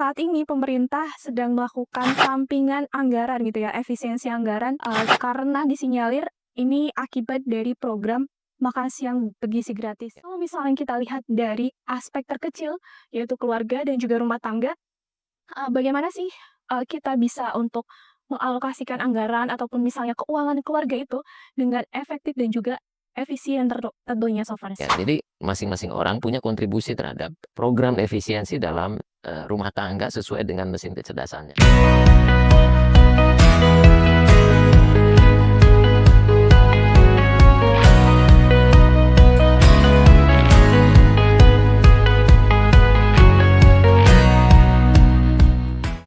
Saat ini pemerintah sedang melakukan perampingan anggaran gitu ya, efisiensi anggaran, karena disinyalir ini akibat dari program makan siang bergizi gratis. Kalau misalnya kita lihat dari aspek terkecil, yaitu keluarga dan juga rumah tangga, bagaimana sih, kita bisa untuk mengalokasikan anggaran ataupun misalnya keuangan keluarga itu dengan efektif dan juga efisien tentunya so far. Ya, jadi masing-masing orang punya kontribusi terhadap program efisiensi dalam rumah tangga sesuai dengan mesin kecerdasannya.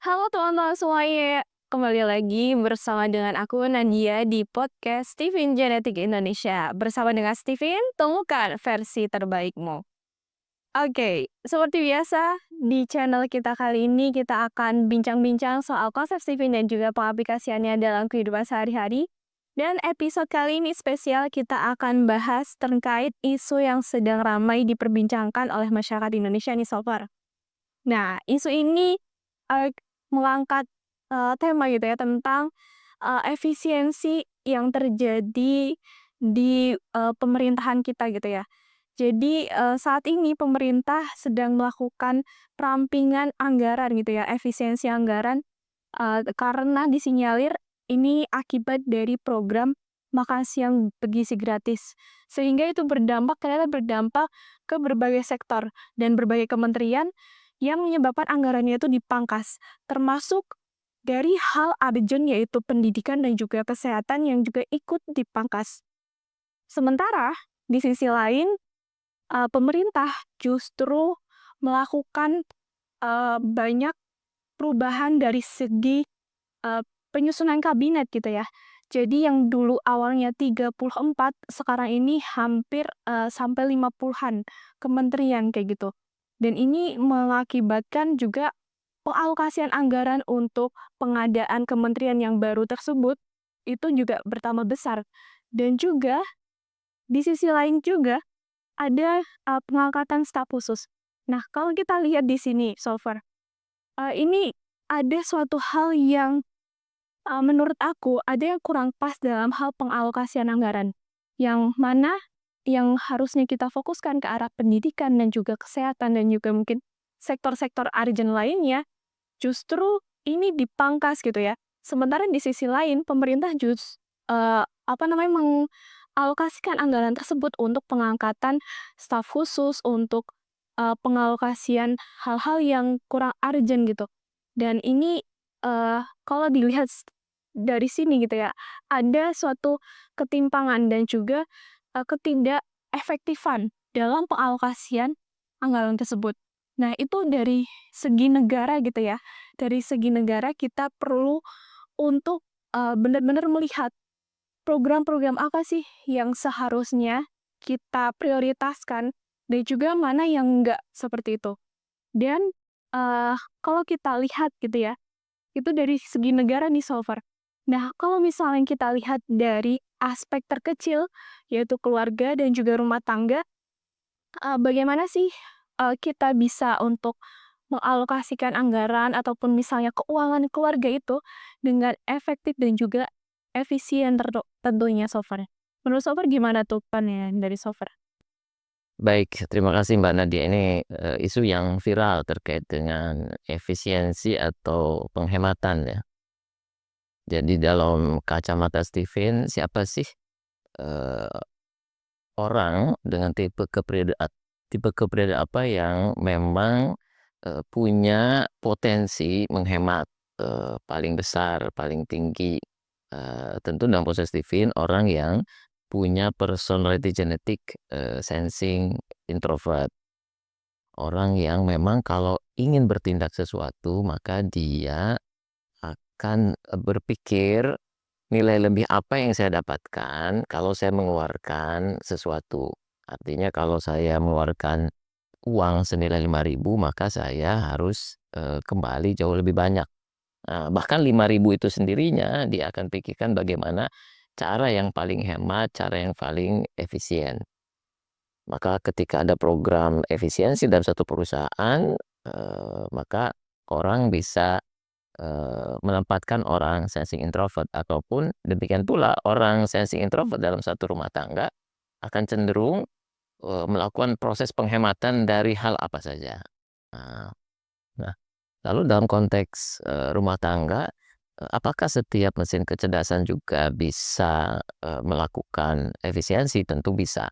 Halo teman-teman semuanya, kembali lagi bersama dengan aku Nadia di podcast Steven Genetik Indonesia. Bersama dengan Steven, temukan versi terbaikmu. Oke, seperti biasa di channel kita kali ini kita akan bincang-bincang soal konsep Steven dan juga pengaplikasiannya dalam kehidupan sehari-hari. Dan episode kali ini spesial kita akan bahas terkait isu yang sedang ramai diperbincangkan oleh masyarakat Indonesia nih so far. Nah, isu ini eee, mengangkat, tema gitu ya tentang, efisiensi yang terjadi di, pemerintahan kita gitu ya. Jadi, saat ini pemerintah sedang melakukan perampingan anggaran gitu ya, efisiensi anggaran, karena disinyalir ini akibat dari program makan siang bergizi gratis. Sehingga itu ternyata berdampak ke berbagai sektor dan berbagai kementerian yang menyebabkan anggarannya itu dipangkas, termasuk dari hal urgent yaitu pendidikan dan juga kesehatan yang juga ikut dipangkas. Sementara di sisi lain, pemerintah justru melakukan, banyak perubahan dari segi, penyusunan kabinet gitu ya. Jadi yang dulu awalnya 34, sekarang ini hampir, sampai 50-an kementerian kayak gitu. Dan ini mengakibatkan juga pengalokasian anggaran untuk pengadaan kementerian yang baru tersebut, itu juga bertambah besar. Dan juga, di sisi lain juga, ada, pengangkatan staf khusus. Nah, kalau kita lihat di sini so far, ini ada suatu hal yang, menurut aku ada yang kurang pas dalam hal pengalokasian anggaran. Yang mana yang harusnya kita fokuskan ke arah pendidikan dan juga kesehatan dan juga mungkin sektor-sektor urgent lainnya, justru ini dipangkas gitu ya. Sementara di sisi lain pemerintah mengalokasikan anggaran tersebut untuk pengangkatan staf khusus, untuk, pengalokasian hal-hal yang kurang urgent gitu. Dan ini, kalau dilihat dari sini gitu ya, ada suatu ketimpangan dan juga, ketidakefektifan dalam pengalokasian anggaran tersebut. Nah, itu dari segi negara gitu ya. Dari segi negara kita perlu untuk, benar-benar melihat program-program apa sih yang seharusnya kita prioritaskan dan juga mana yang enggak, seperti itu. Dan, kalau kita lihat gitu ya, itu dari segi negara nih so far. Nah, kalau misalnya kita lihat dari aspek terkecil, yaitu keluarga dan juga rumah tangga, bagaimana sih, kita bisa untuk mengalokasikan anggaran ataupun misalnya keuangan keluarga itu dengan efektif dan juga efisien tentunya so far. Menurut so far gimana tuh pandangan dari so far? Baik, terima kasih Mbak Nadia. Ini isu yang viral terkait dengan efisiensi atau penghematan ya. Jadi dalam kacamata Steven, siapa sih eh, orang dengan tipe kepribadian apa yang memang punya potensi menghemat paling besar, paling tinggi. Tentu dalam proses Steven, orang yang punya personality genetik sensing introvert. Orang yang memang kalau ingin bertindak sesuatu, maka dia akan berpikir nilai lebih apa yang saya dapatkan kalau saya mengeluarkan sesuatu. Artinya kalau saya mengeluarkan uang senilai 5.000, maka saya harus kembali jauh lebih banyak. Nah, bahkan 5.000 itu sendirinya dia akan pikirkan bagaimana cara yang paling hemat, cara yang paling efisien. Maka ketika ada program efisiensi dalam satu perusahaan, maka orang bisa menempatkan orang sensing introvert, ataupun demikian pula orang sensing introvert dalam satu rumah tangga akan cenderung melakukan proses penghematan dari hal apa saja. Nah, nah, lalu dalam konteks rumah tangga, apakah setiap mesin kecerdasan juga bisa melakukan efisiensi? Tentu bisa.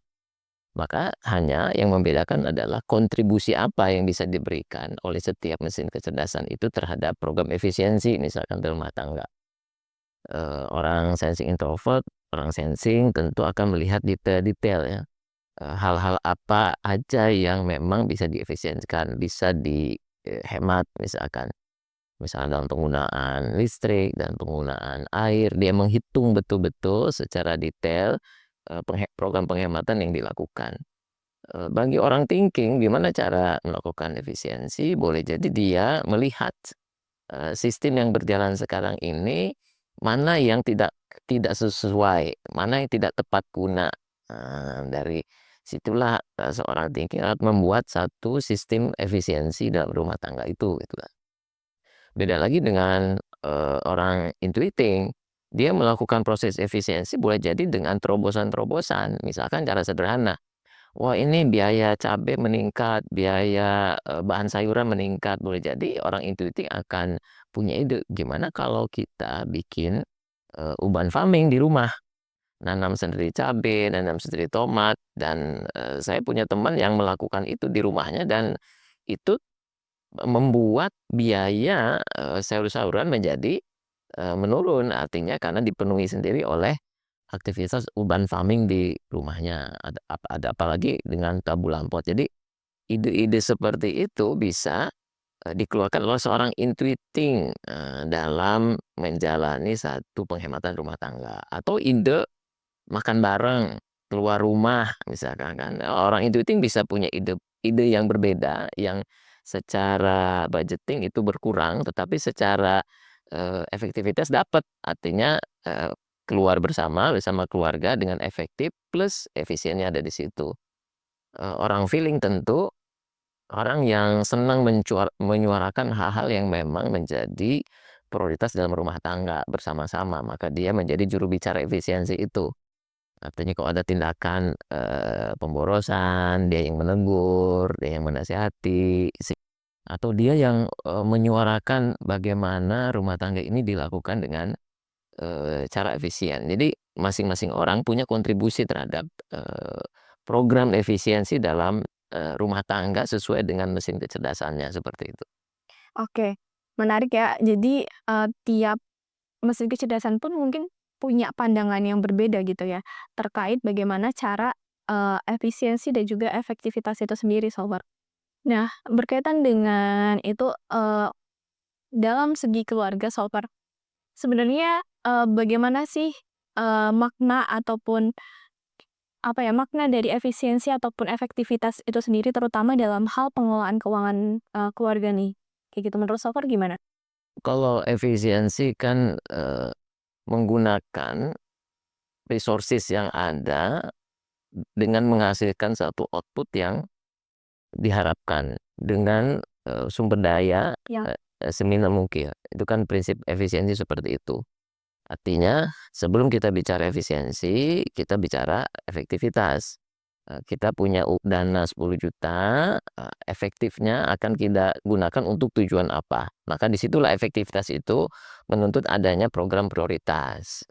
Maka hanya yang membedakan adalah kontribusi apa yang bisa diberikan oleh setiap mesin kecerdasan itu terhadap program efisiensi, misalkan di rumah tangga. Orang sensing introvert, orang sensing tentu akan melihat detail-detail ya. Hal-hal apa aja yang memang bisa diefisiensikan, bisa dihemat misalkan. Misalnya dalam penggunaan listrik dan penggunaan air, dia menghitung betul-betul secara detail program penghematan yang dilakukan. Bagi orang thinking, gimana cara melakukan efisiensi? Boleh jadi dia melihat sistem yang berjalan sekarang ini mana yang tidak tidak sesuai, mana yang tidak tepat guna. Dari situlah seorang thinking akan membuat satu sistem efisiensi dalam rumah tangga itu, gitu kan. Beda lagi dengan orang intuiting, dia melakukan proses efisiensi boleh jadi dengan terobosan-terobosan. Misalkan cara sederhana, wah ini biaya cabai meningkat, biaya bahan sayuran meningkat. Boleh jadi orang intuiting akan punya ide, gimana kalau kita bikin urban farming di rumah, nanam sendiri cabai, nanam sendiri tomat, dan saya punya teman yang melakukan itu di rumahnya, dan itu membuat biaya sayur-sayuran menjadi menurun. Artinya karena dipenuhi sendiri oleh aktivitas urban farming di rumahnya. Ada apalagi dengan tabulan pot. Jadi ide-ide seperti itu bisa dikeluarkan oleh seorang intuiting dalam menjalani satu penghematan rumah tangga. Atau ide makan bareng, keluar rumah misalkan kan. Orang intuiting bisa punya ide yang berbeda, yang secara budgeting itu berkurang, tetapi secara efektivitas dapat. Artinya keluar bersama keluarga dengan efektif, plus efisiennya ada di situ. Orang feeling tentu orang yang senang menyuarakan hal-hal yang memang menjadi prioritas dalam rumah tangga bersama-sama, maka dia menjadi juru bicara efisiensi itu. Artinya kalau ada tindakan pemborosan, dia yang menegur, dia yang menasihati, atau dia yang menyuarakan bagaimana rumah tangga ini dilakukan dengan cara efisien. Jadi masing-masing orang punya kontribusi terhadap program efisiensi dalam rumah tangga sesuai dengan mesin kecerdasannya, seperti itu. Oke, menarik ya. Jadi, tiap mesin kecerdasan pun mungkin punya pandangan yang berbeda gitu ya, terkait bagaimana cara, efisiensi dan juga efektivitas itu sendiri, Sobat. Nah, berkaitan dengan itu, dalam segi keluarga, Sobat, sebenarnya, bagaimana sih, makna ataupun apa ya, makna dari efisiensi ataupun efektivitas itu sendiri terutama dalam hal pengelolaan keuangan, keluarga nih? Kayak gitu, menurut Sofar gimana? Kalau efisiensi kan menggunakan resources yang ada dengan menghasilkan satu output yang diharapkan dengan sumber daya Yang seminim mungkin. Itu kan prinsip efisiensi seperti itu. Artinya sebelum kita bicara efisiensi, kita bicara efektivitas. Kita punya dana 10 juta, efektifnya akan kita gunakan untuk tujuan apa. Maka disitulah efektivitas itu menuntut adanya program prioritas.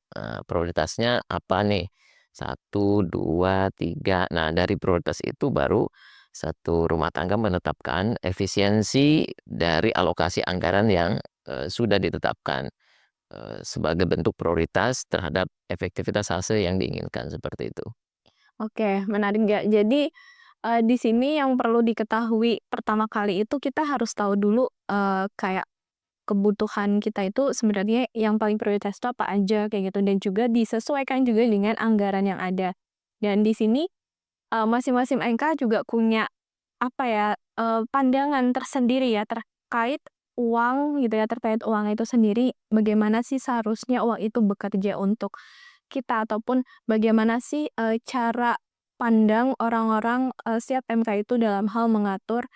Prioritasnya apa nih? 1, 2, 3. Nah, dari prioritas itu baru satu rumah tangga menetapkan efisiensi dari alokasi anggaran yang sudah ditetapkan sebagai bentuk prioritas terhadap efektivitas hasil yang diinginkan, seperti itu. oke, menarik nggak? Jadi, di sini yang perlu diketahui pertama kali itu kita harus tahu dulu, kayak kebutuhan kita itu sebenarnya yang paling prioritas itu apa aja kayak gitu, dan juga disesuaikan juga dengan anggaran yang ada. Dan di sini, masing-masing MK juga punya apa ya, pandangan tersendiri ya terkait uang gitu ya, terkait uang itu sendiri, bagaimana sih seharusnya uang itu bekerja untuk kita, ataupun bagaimana sih, cara pandang orang-orang, setiap MK itu dalam hal mengatur,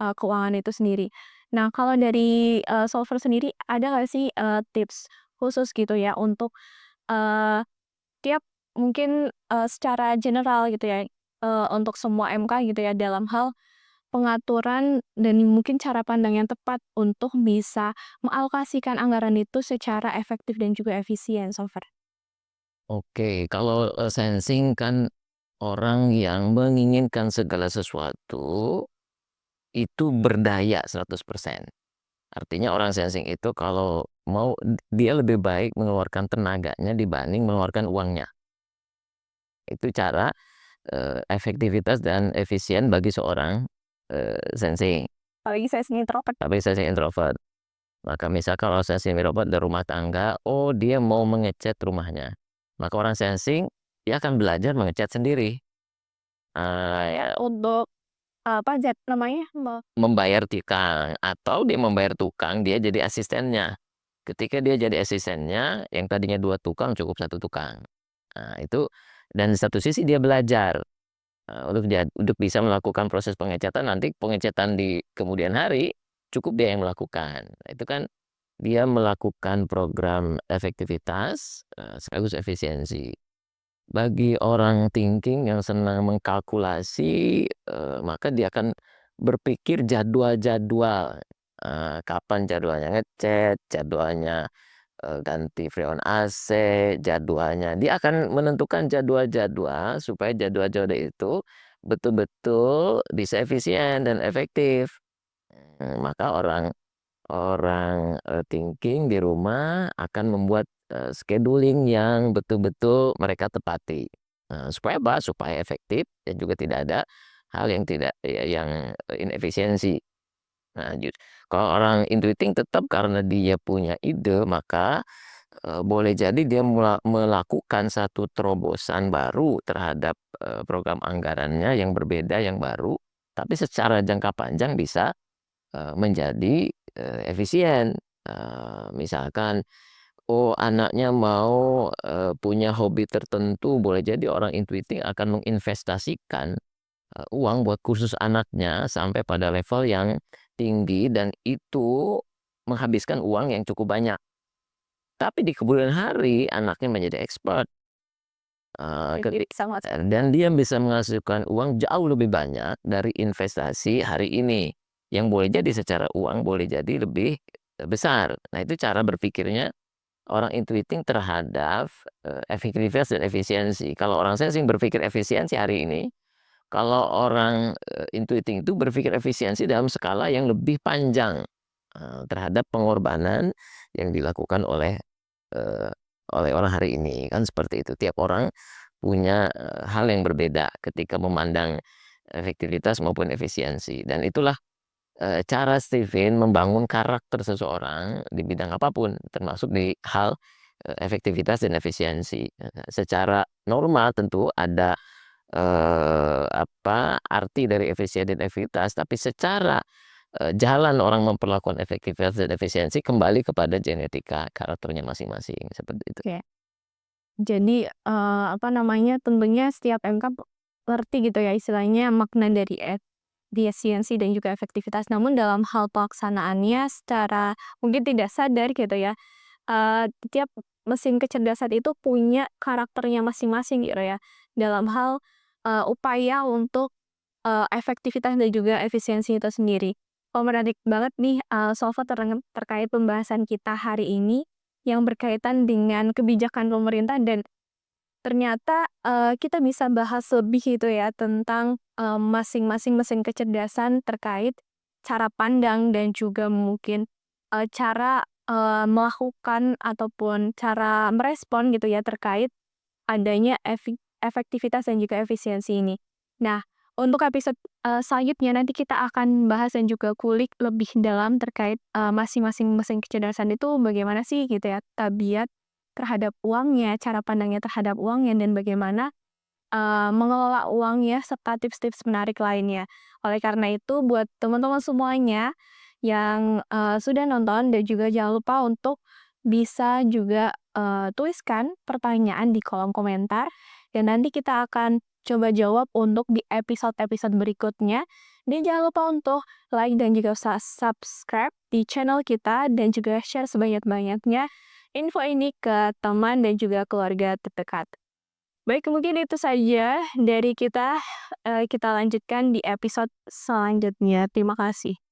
keuangan itu sendiri. Nah, kalau dari, Solver sendiri ada nggak sih, tips khusus gitu ya untuk, eee, tiap mungkin, secara general gitu ya, untuk semua MK gitu ya dalam hal pengaturan dan mungkin cara pandang yang tepat untuk bisa mengalokasikan anggaran itu secara efektif dan juga efisien, Solver? Oke, kalau, sensing kan orang yang menginginkan segala sesuatu itu berdaya 100%. Artinya orang sensing itu kalau mau dia lebih baik mengeluarkan tenaganya dibanding mengeluarkan uangnya. Itu cara, efektivitas dan efisien bagi seorang, sensing. Apalagi saya sendiri introvert. Tapi sensing introvert. Maka misal kalau sensing introvert dari rumah tangga, oh dia mau mengecat rumahnya. Maka orang sensing, dia akan belajar mengecat sendiri. Ya Untuk, apa namanya, membayar tukang atau dia membayar tukang, dia jadi asistennya. Ketika dia jadi asistennya, yang tadinya 2 tukang cukup 1 tukang. Nah itu dan di satu sisi dia belajar, untuk bisa melakukan proses pengecatan, nanti pengecatan di kemudian hari, cukup dia yang melakukan. Nah itu kan dia melakukan program efektivitas, sekaligus efisiensi. Bagi orang thinking yang senang mengkalkulasi, maka dia akan berpikir jadwal-jadwal, kapan jadwalnya ngecat, jadwalnya, ganti freon AC, jadwalnya dia akan menentukan jadwal-jadwal supaya jadwal-jadwal itu betul-betul bisa efisien dan efektif. Maka orang Orang, thinking di rumah akan membuat, scheduling yang betul-betul mereka tepati. Supaya apa? Supaya efektif dan juga tidak ada hal yang tidak ya yang, inefisiensi. Nah, kalau orang intuiting tetap karena dia punya ide, maka, boleh jadi dia melakukan satu terobosan baru terhadap, program anggarannya yang berbeda, yang baru, tapi secara jangka panjang bisa menjadi, efisien. Misalkan, oh anaknya mau, punya hobi tertentu, boleh jadi orang intuitif akan menginvestasikan, uang buat kursus anaknya sampai pada level yang tinggi dan itu menghabiskan uang yang cukup banyak. Tapi di kemudian hari anaknya menjadi expert, jadi bisa dan dia bisa menghasilkan uang jauh lebih banyak dari investasi hari ini, yang boleh jadi secara uang boleh jadi lebih, besar. Nah itu cara berpikirnya orang intuiting terhadap, efektivitas dan efisiensi. Kalau orang sensing berpikir efisiensi hari ini, kalau orang, intuiting itu berpikir efisiensi dalam skala yang lebih panjang, terhadap pengorbanan yang dilakukan eee, oleh orang hari ini, kan seperti itu. Tiap orang punya, hal yang berbeda ketika memandang efektivitas maupun efisiensi dan itulah, cara Steven membangun karakter seseorang di bidang apapun termasuk di hal, efektivitas dan efisiensi. Secara normal tentu ada, arti dari efisien dan efektivitas, tapi secara, jalan orang memperlakukan efektivitas dan efisiensi kembali kepada genetika karakternya masing-masing, seperti itu. oke. Jadi, apa namanya, tentunya setiap MK ngerti gitu ya istilahnya makna dari efisiensi dan juga efektivitas. Namun dalam hal pelaksanaannya secara mungkin tidak sadar gitu ya, tiap mesin kecerdasan itu punya karakternya masing-masing gitu ya, dalam hal, upaya untuk, efektivitas dan juga efisiensi itu sendiri. Oh, menarik banget nih, Solva terkait pembahasan kita hari ini yang berkaitan dengan kebijakan pemerintah dan ternyata, kita bisa bahas lebih gitu ya tentang, masing-masing mesin kecerdasan terkait cara pandang dan juga mungkin, cara, melakukan ataupun cara merespon gitu ya terkait adanya efektivitas dan juga efisiensi ini. Nah, untuk episode, selanjutnya nanti kita akan bahas dan juga kulik lebih dalam terkait, masing-masing mesin kecerdasan itu bagaimana sih gitu ya tabiat terhadap uangnya, cara pandangnya terhadap uangnya, dan bagaimana, mengelola uangnya serta tips-tips menarik lainnya. Oleh karena itu buat teman-teman semuanya yang, sudah nonton dan juga jangan lupa untuk bisa juga, tuliskan pertanyaan di kolom komentar dan nanti kita akan coba jawab untuk di episode-episode berikutnya Dan jangan lupa untuk like dan juga subscribe di channel kita dan juga share sebanyak-banyaknya info ini ke teman dan juga keluarga terdekat. Baik, mungkin itu saja dari kita. Kita lanjutkan di episode selanjutnya. Terima kasih.